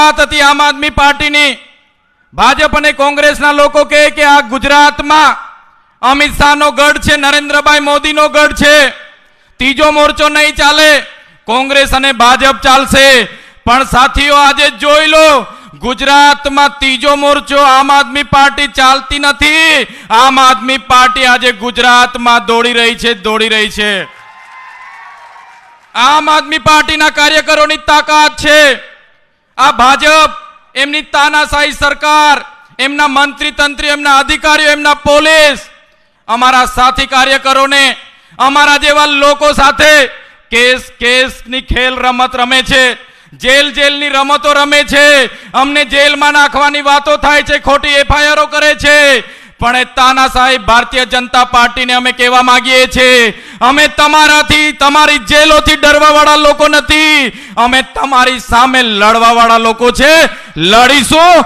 વાત હતી આમ આદમી પાર્ટીની. ભાજપ અને કોંગ્રેસના લોકો કહે કે આ ગુજરાતમાં અમિત શાહનો ગઢ છે, નરેન્દ્રભાઈ મોદીનો ગઢ છે, ત્રીજો મોરચો નહીં ચાલે, કોંગ્રેસ અને ભાજપ ચાલશે. પણ સાથીઓ આજે જોઈ લો, ગુજરાતમાં ત્રીજો મોરચો આમ આદમી પાર્ટી ચાલતી નથી. આમ આદમી પાર્ટી આજે ગુજરાતમાં દોડી રહી છે. આમ આદમી પાર્ટીના કાર્યકરોની તાકાત છે. આ ભાજપ, એમની તાનાશાહી સરકાર, એમના મંત્રી તંત્રી, એમના અધિકારીઓ, એમના પોલીસ અમારા સાથી કાર્યકરોને, અમારા જેવા લોકો સાથે કેસની ખેલ રમત રમે છે, જેલની રમતો રમે છે. અમને જેલમાં નાખવાની વાતો થાય છે, ખોટી એફઆઈઆરો કરે છે. પણ એ તાનાશાહી ભારતીય જનતા પાર્ટીને અમે કહેવા માંગીએ છીએ, અમે તમારાથી, તમારી જેલોથી ડરવા વાળા લોકો નથી, અમે તમારી સામે લડવા વાળા લોકો છે. લડીશું.